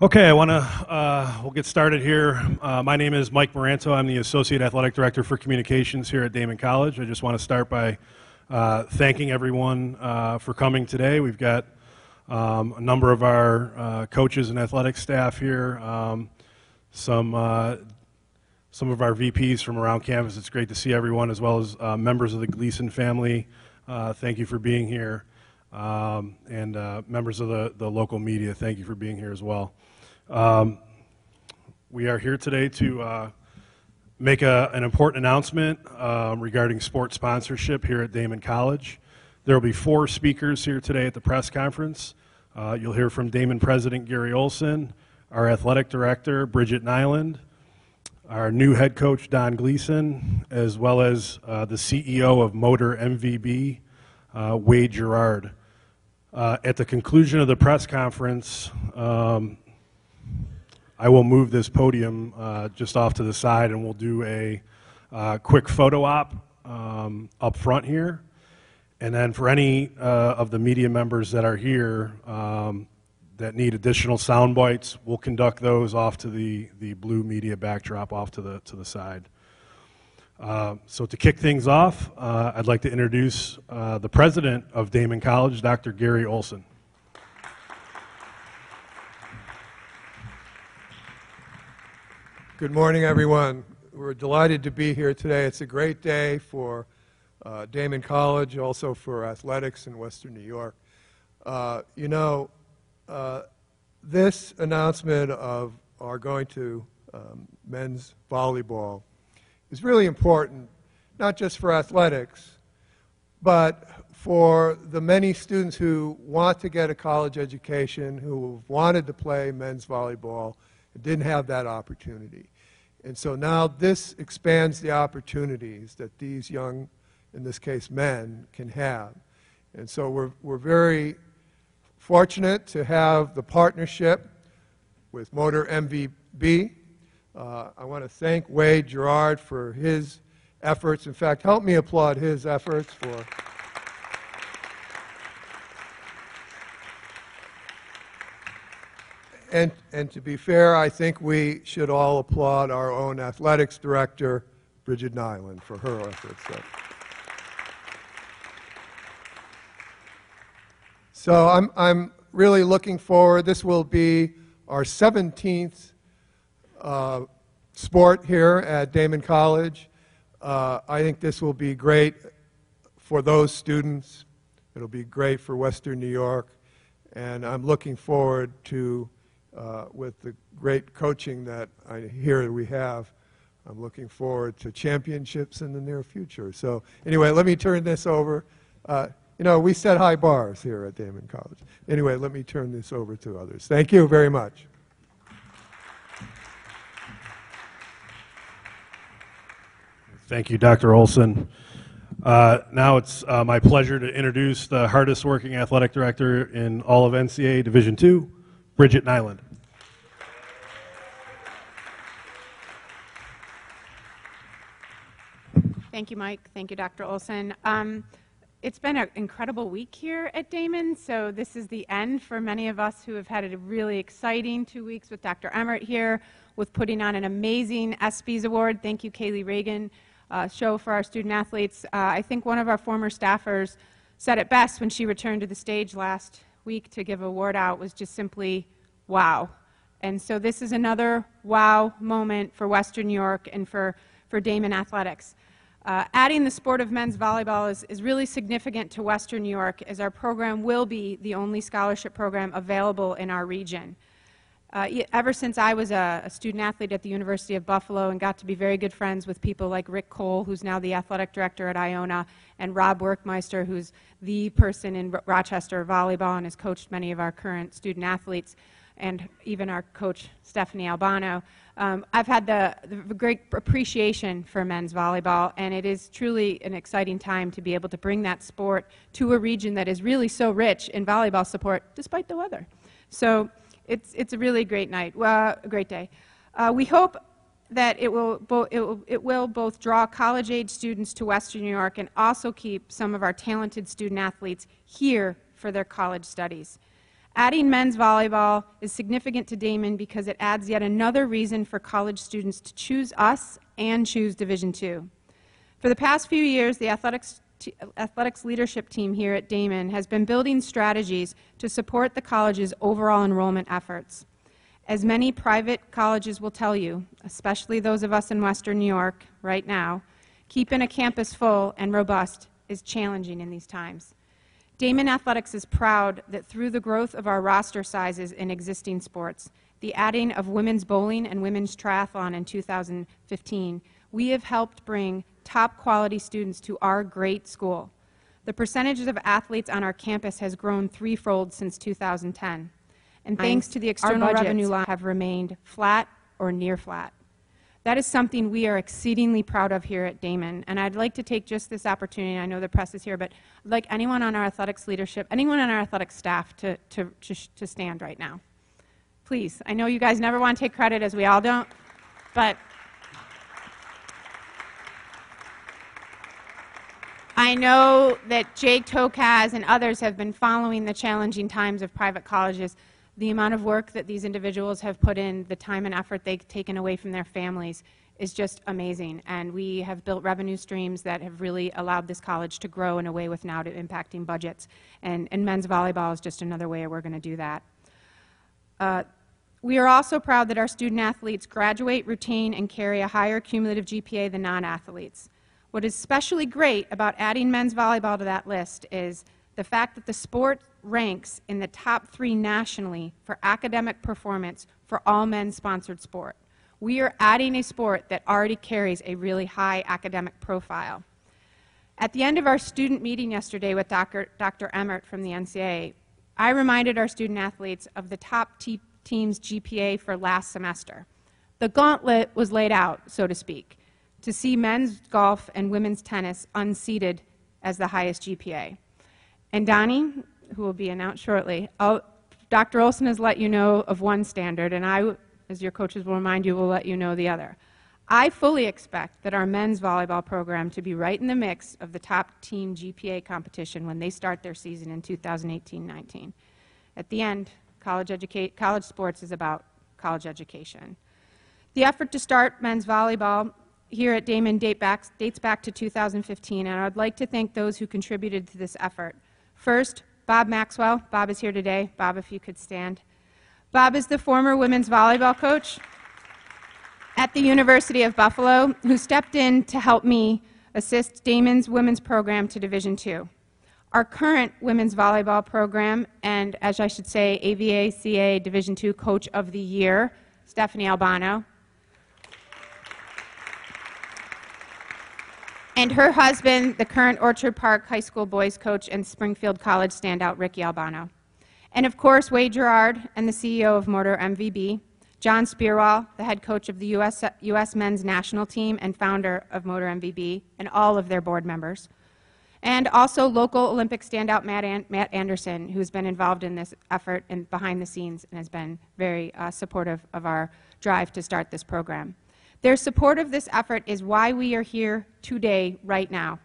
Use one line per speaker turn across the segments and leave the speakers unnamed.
Okay, we'll get started here. My name is Mike Moranto. I'm the Associate Athletic Director for Communications here at Damon College. I just want to start by thanking everyone for coming today. We've got a number of our coaches and athletic staff here, some of our VPs from around campus. It's great to see everyone, as well as members of the Gleason family. Thank you for being here. And members of the local media, thank you for being here as well. We are here today to make an important announcement regarding sports sponsorship here at Damon College. There will be 4 speakers here today at the press conference. You'll hear from Damon President Gary Olson, our Athletic Director Bridget Nyland, our new head coach Don Gleason, as well as the CEO of Motor MVB, Wade Gerard. At the conclusion of the press conference, I will move this podium just off to the side, and we'll do a quick photo op up front here. And then for any of the media members that are here that need additional sound bites, we'll conduct those off to the blue media backdrop off to the side. So to kick things off, I'd like to introduce the president of Damon College, Dr. Gary Olson.
Good morning, everyone. We're delighted to be here today. It's a great day for Damon College, also for athletics in Western New York. This announcement of our going to men's volleyball is really important, not just for athletics, but for the many students who want to get a college education, who have wanted to play men's volleyball and didn't have that opportunity. And so now this expands the opportunities that these young, in this case men, can have. And so we're very fortunate to have the partnership with Motor MVB. I want to thank Wade Gerard for his efforts. In fact, help me applaud his efforts for And to be fair, I think we should all applaud our own athletics director, Bridget Nyland, for her efforts. So I'm really looking forward. This will be our 17th sport here at Damon College. I think this will be great for those students. It'll be great for Western New York. And I'm looking forward to with the great coaching that I hear we have, I'm looking forward to championships in the near future. So anyway, let me turn this over. We set high bars here at Damon College. Anyway, let me turn this over to others. Thank you very much.
Thank you, Dr. Olson. Now it's my pleasure to introduce the hardest working athletic director in all of NCAA Division II, Bridget Nyland.
Thank you, Mike. Thank you, Dr. Olson. It's been an incredible week here at Damon, so this is the end for many of us who have had a really exciting 2 weeks with Dr. Emmert here, with putting on an amazing ESPYs award. Thank you, Kaylee Reagan, show for our student athletes. I think one of our former staffers said it best when she returned to the stage last week to give an award out, was just simply, wow. And so this is another wow moment for Western New York and for Damon athletics. Adding the sport of men's volleyball is really significant to Western New York, as our program will be the only scholarship program available in our region. Ever since I was a student athlete at the University of Buffalo and got to be very good friends with people like Rick Cole, who's now the athletic director at Iona, and Rob Workmeister, who's the person in Rochester volleyball and has coached many of our current student athletes, and even our coach Stephanie Albano. I've had the great appreciation for men's volleyball, and it is truly an exciting time to be able to bring that sport to a region that is really so rich in volleyball support, despite the weather. So it's a really great night, a great day. We hope that it will both draw college-age students to Western New York and also keep some of our talented student athletes here for their college studies. Adding men's volleyball is significant to Damon because it adds yet another reason for college students to choose us and choose Division II. For the past few years, the athletics leadership team here at Damon has been building strategies to support the college's overall enrollment efforts. As many private colleges will tell you, especially those of us in Western New York right now, keeping a campus full and robust is challenging in these times. Damon Athletics is proud that through the growth of our roster sizes in existing sports, the adding of women's bowling and women's triathlon in 2015, we have helped bring top quality students to our great school. The percentage of athletes on our campus has grown threefold since 2010. And thanks to the external revenue line have remained flat or near flat. That is something we are exceedingly proud of here at Damon, and I'd like to take just this opportunity, I know the press is here, but I'd like anyone on our athletics leadership, anyone on our athletics staff to stand right now. Please, I know you guys never want to take credit, as we all don't, but I know that Jake Tokaz and others have been following the challenging times of private colleges. The amount of work that these individuals have put in, the time and effort they've taken away from their families is just amazing. And we have built revenue streams that have really allowed this college to grow in a way without it impacting budgets. And men's volleyball is just another way we're going to do that. We are also proud that our student athletes graduate, retain, and carry a higher cumulative GPA than non-athletes. What is especially great about adding men's volleyball to that list is the fact that the sport ranks in the top 3 nationally for academic performance for all men-sponsored sport. We are adding a sport that already carries a really high academic profile. At the end of our student meeting yesterday with Dr. Emmert from the NCAA, I reminded our student athletes of the top team's GPA for last semester. The gauntlet was laid out, so to speak, to see men's golf and women's tennis unseated as the highest GPA. And Donnie, who will be announced shortly, Dr. Olson has let you know of one standard, and I, as your coaches will remind you, will let you know the other. I fully expect that our men's volleyball program to be right in the mix of the top team GPA competition when they start their season in 2018-19. At the end, college sports is about college education. The effort to start men's volleyball here at Damon dates back to 2015, and I'd like to thank those who contributed to this effort. First, Bob Maxwell. Bob is here today. Bob, if you could stand. Bob is the former women's volleyball coach at the University of Buffalo, who stepped in to help me assist Damon's women's program to Division II. Our current women's volleyball program, and as I should say, AVACA Division II Coach of the Year, Stephanie Albano, and her husband, the current Orchard Park High School boys coach and Springfield College standout, Ricky Albano. And of course, Wade Gerard and the CEO of Motor MVB, John Spearwell, the head coach of the U.S. men's national team and founder of Motor MVB, and all of their board members. And also local Olympic standout Matt Anderson, who's been involved in this effort and behind the scenes and has been very supportive of our drive to start this program. Their support of this effort is why we are here today, right now.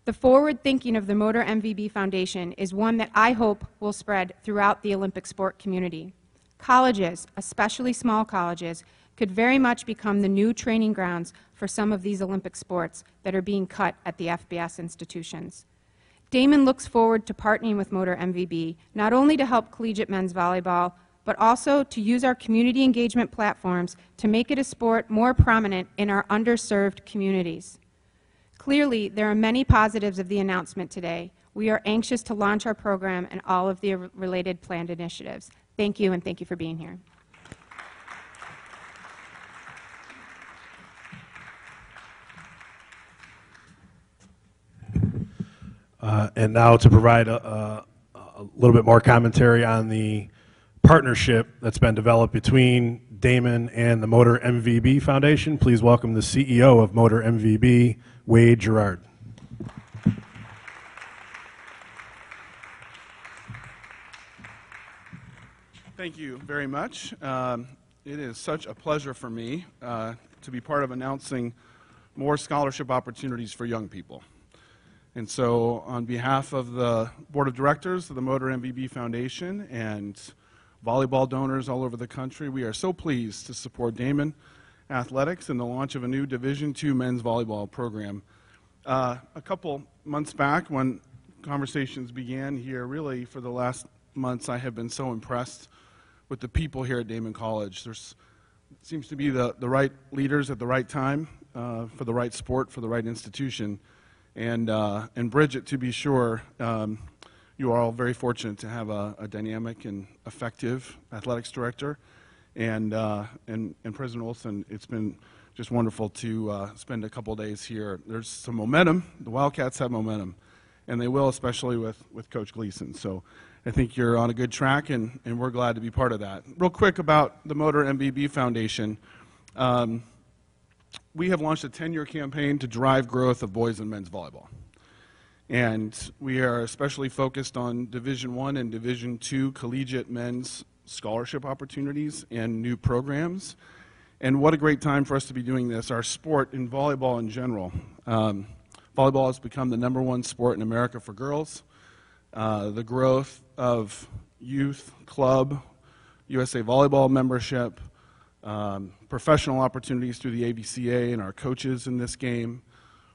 The forward thinking of the Motor MVB Foundation is one that I hope will spread throughout the Olympic sport community. Colleges, especially small colleges, could very much become the new training grounds for some of these Olympic sports that are being cut at the FBS institutions. Damon looks forward to partnering with Motor MVB, not only to help collegiate men's volleyball, but also to use our community engagement platforms to make it a sport more prominent in our underserved communities. Clearly, there are many positives of the announcement today. We are anxious to launch our program and all of the related planned initiatives. Thank you, and thank you for being here.
And now to provide a little bit more commentary on the partnership that's been developed between Damon and the Motor MVB Foundation, please welcome the CEO of Motor MVB, Wade Gerard.
Thank you very much. It is such a pleasure for me to be part of announcing more scholarship opportunities for young people. And so on behalf of the Board of Directors of the Motor MVB Foundation and volleyball donors all over the country, we are so pleased to support Damon Athletics in the launch of a new Division II men's volleyball program. A couple months back when conversations began here, really for the last months, I have been so impressed with the people here at Damon College. There's seems to be the right leaders at the right time for the right sport, for the right institution. And Bridget, to be sure, you are all very fortunate to have a dynamic and effective athletics director. And President Olson, it's been just wonderful to spend a couple days here. There's some momentum. The Wildcats have momentum, and they will, especially with Coach Gleason. So I think you're on a good track, and we're glad to be part of that. Real quick about the Motor MVB Foundation. We have launched a 10-year campaign to drive growth of boys and men's volleyball. And we are especially focused on Division I and Division II collegiate men's scholarship opportunities and new programs. And what a great time for us to be doing this. Our sport in volleyball in general. Volleyball has become the #1 sport in America for girls. The growth of youth, club, USA Volleyball membership, professional opportunities through the AVCA and our coaches in this game.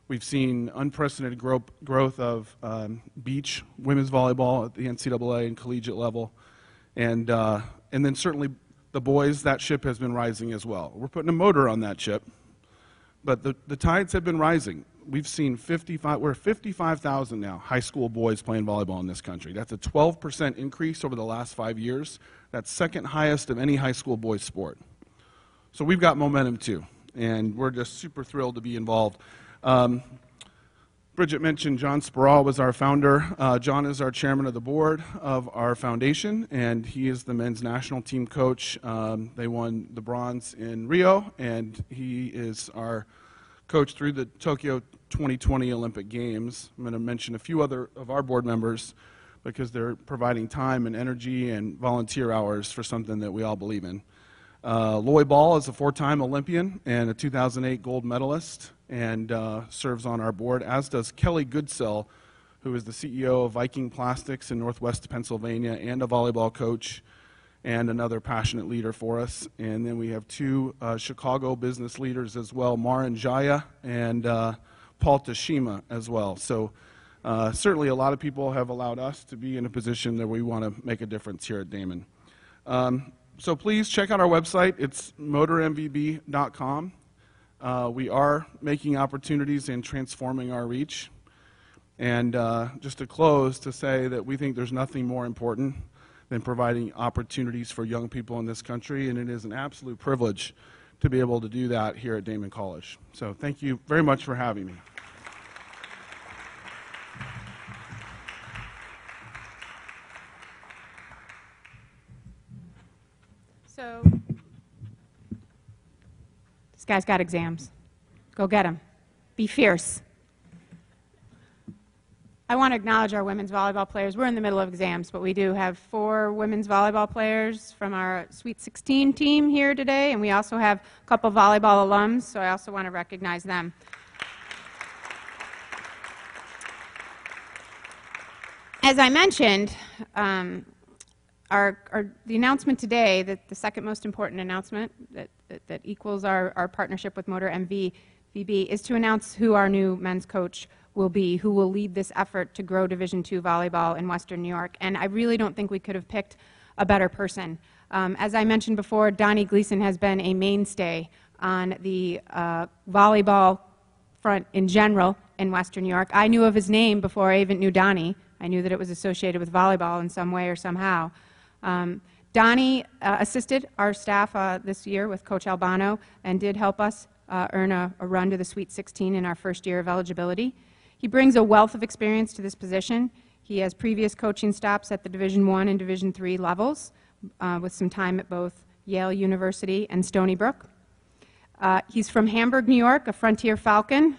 We've seen unprecedented growth of beach women's volleyball at the NCAA and collegiate level. And then certainly the boys, that ship has been rising as well. We're putting a motor on that ship, but the tides have been rising. We've seen we're 55,000 now high school boys playing volleyball in this country. That's a 12% increase over the last 5 years. That's second highest of any high school boys sport. So we've got momentum too, and we're just super thrilled to be involved. Bridget mentioned John Sparrow was our founder. John is our chairman of the board of our foundation, and he is the men's national team coach. They won the bronze in Rio, and he is our coach through the Tokyo 2020 Olympic Games. I'm going to mention a few other of our board members because they're providing time and energy and volunteer hours for something that we all believe in. Lloyd Ball is a 4-time Olympian and a 2008 gold medalist and serves on our board, as does Kelly Goodsell, who is the CEO of Viking Plastics in Northwest Pennsylvania and a volleyball coach and another passionate leader for us. And then we have 2 Chicago business leaders as well, Moran Jaya and Paul Tashima as well. So certainly a lot of people have allowed us to be in a position that we want to make a difference here at Damon. So please check out our website. It's motormvb.com. We are making opportunities and transforming our reach. And just to close, to say that we think there's nothing more important than providing opportunities for young people in this country, and it is an absolute privilege to be able to do that here at Damon College. So thank you very much for having me.
So, this guy's got exams. Go get him. Be fierce. I want to acknowledge our women's volleyball players. We're in the middle of exams, but we do have 4 women's volleyball players from our Sweet 16 team here today, and we also have a couple volleyball alums, so I also want to recognize them. As I mentioned, the announcement today, the second most important announcement that equals our partnership with Motor MVB, is to announce who our new men's coach will be, who will lead this effort to grow Division II volleyball in Western New York. And I really don't think we could have picked a better person. As I mentioned before, Donnie Gleason has been a mainstay on the volleyball front in general in Western New York. I knew of his name before I even knew Donnie. I knew that it was associated with volleyball in some way or somehow. Donnie assisted our staff this year with Coach Albano and did help us earn a run to the Sweet 16 in our first year of eligibility. He brings a wealth of experience to this position. He has previous coaching stops at the Division I and Division III levels, with some time at both Yale University and Stony Brook. He's from Hamburg, New York, a Frontier Falcon,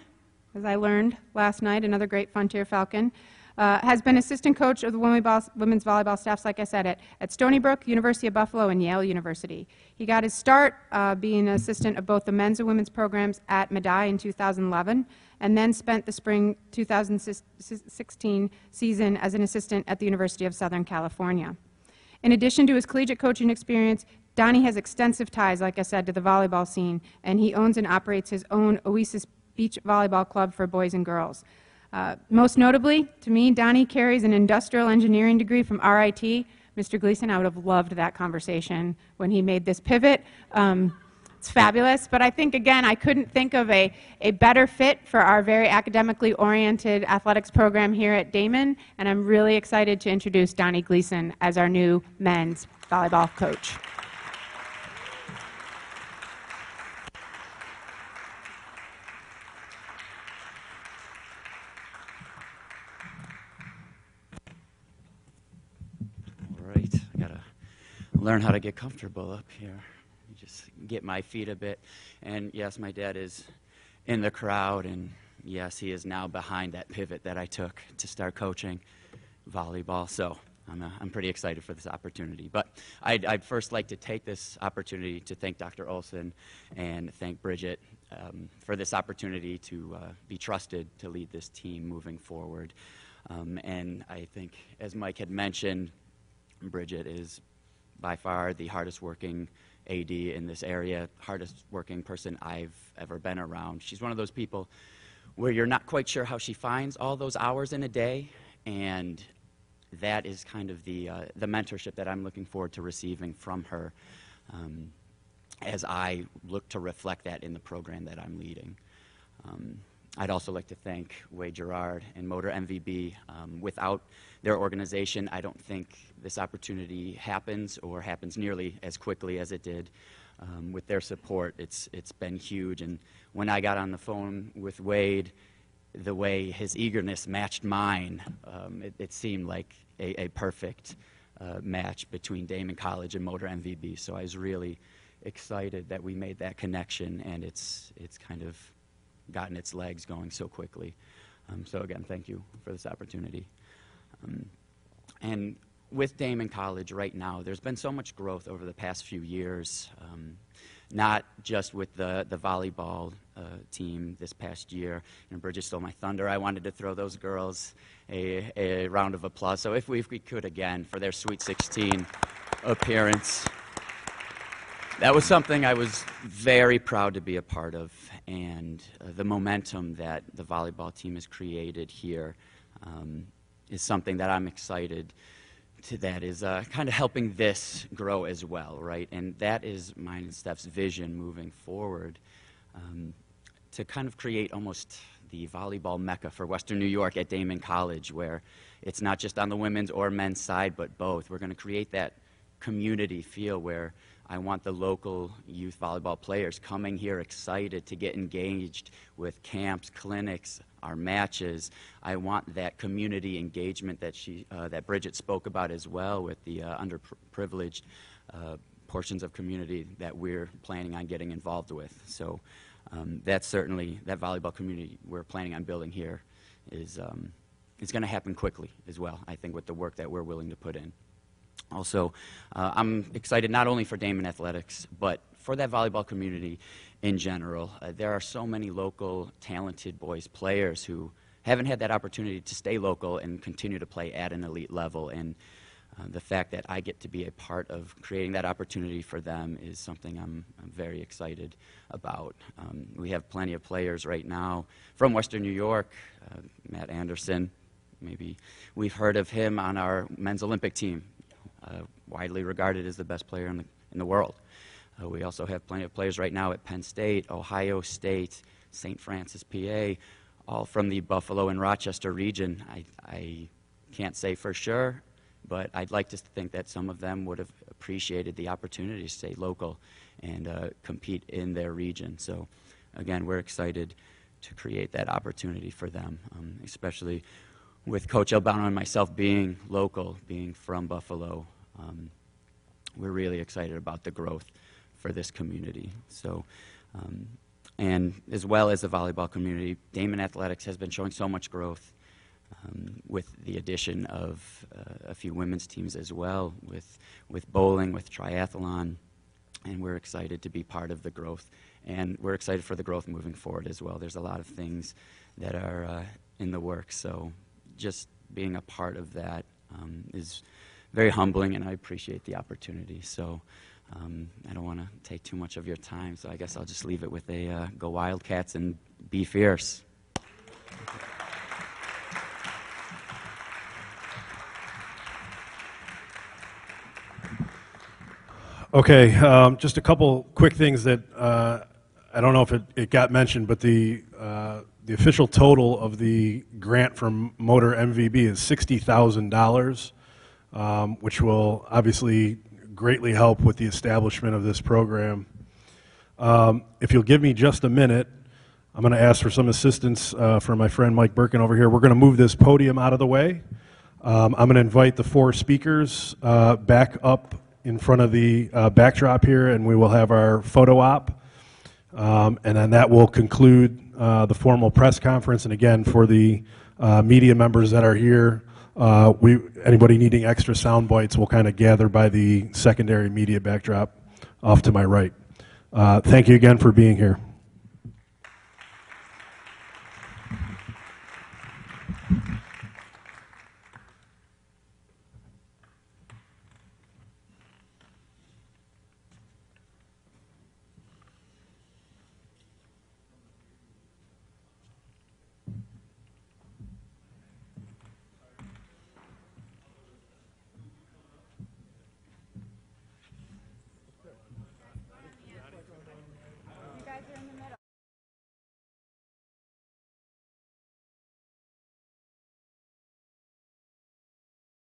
as I learned last night, another great Frontier Falcon. Has been assistant coach of the women's volleyball staffs, like I said, at Stony Brook, University of Buffalo, and Yale University. He got his start being an assistant of both the men's and women's programs at Medaille in 2011, and then spent the spring 2016 season as an assistant at the University of Southern California. In addition to his collegiate coaching experience, Donnie has extensive ties, like I said, to the volleyball scene, and he owns and operates his own Oasis Beach Volleyball Club for boys and girls. Most notably, to me, Donnie carries an industrial engineering degree from RIT. Mr. Gleason, I would have loved that conversation when he made this pivot. It's fabulous, but I think, again, I couldn't think of a better fit for our very academically oriented athletics program here at Damon, and I'm really excited to introduce Donnie Gleason as our new men's volleyball coach.
Learn how to get comfortable up here. Just get my feet a bit. And yes, my dad is in the crowd, and yes, he is now behind that pivot that I took to start coaching volleyball. So I'm pretty excited for this opportunity. But I'd first like to take this opportunity to thank Dr. Olson and thank Bridget for this opportunity to be trusted to lead this team moving forward. And I think, as Mike had mentioned, Bridget is by far the hardest working AD in this area, hardest working person I've ever been around. She's one of those people where you're not quite sure how she finds all those hours in a day, and that is kind of the mentorship that I'm looking forward to receiving from her as I look to reflect that in the program that I'm leading. I'd also like to thank Wade Gerard and Motor MVB. Without their organization, I don't think this opportunity happens or happens nearly as quickly as it did. With their support, it's been huge. And when I got on the phone with Wade, the way his eagerness matched mine, it seemed like a perfect match between Damon College and Motor MVB. So I was really excited that we made that connection, and it's kind of gotten its legs going so quickly. So again, thank you for this opportunity. And with Damon College right now, there's been so much growth over the past few years, not just with the volleyball team this past year. And Bridget stole my thunder. I wanted to throw those girls a round of applause. So if we could again for their Sweet 16 appearance. That was something I was very proud to be a part of, and the momentum that the volleyball team has created here is something that I'm excited to, that is kind of helping this grow as well, right? And that is mine and Steph's vision moving forward, to kind of create almost the volleyball mecca for Western New York at Damon College, where it's not just on the women's or men's side, but both. We're going to create that community feel where I want the local youth volleyball players coming here excited to get engaged with camps, clinics, our matches. I want that community engagement that that Bridget spoke about as well, with the underprivileged portions of community that we're planning on getting involved with. So that's certainly, that volleyball community we're planning on building here is it's going to happen quickly as well, I think, with the work that we're willing to put in. Also, I'm excited not only for Damon Athletics, but for that volleyball community in general. There are so many local, talented boys players who haven't had that opportunity to stay local and continue to play at an elite level. And the fact that I get to be a part of creating that opportunity for them is something I'm very excited about. We have plenty of players right now from Western New York. Matt Anderson, maybe we've heard of him on our men's Olympic team. Widely regarded as the best player in the world. We also have plenty of players right now at Penn State, Ohio State, St. Francis, PA, all from the Buffalo and Rochester region. I can't say for sure, but I'd like to think that some of them would have appreciated the opportunity to stay local and compete in their region. So again, we're excited to create that opportunity for them, especially with Coach Albano and myself being local, being from Buffalo. We're really excited about the growth for this community. So, and as well as the volleyball community, Damon Athletics has been showing so much growth with the addition of a few women's teams as well, with bowling, with triathlon, and we're excited to be part of the growth. And we're excited for the growth moving forward as well. There's a lot of things that are in the works, so just being a part of that is very humbling, and I appreciate the opportunity. So I don't want to take too much of your time, so I guess I'll just leave it with a go Wildcats and be fierce.
Okay, just a couple quick things that I don't know if it got mentioned, but the official total of the grant from Motor MVB is $60,000, which will obviously greatly help with the establishment of this program. If you'll give me just a minute, I'm going to ask for some assistance from my friend Mike Birkin over here. We're going to move this podium out of the way. I'm going to invite the four speakers back up in front of the backdrop here, and we will have our photo op. And then that will conclude the formal press conference. And again, for the media members that are here, anybody needing extra sound bites will kind of gather by the secondary media backdrop off to my right. Thank you again for being here.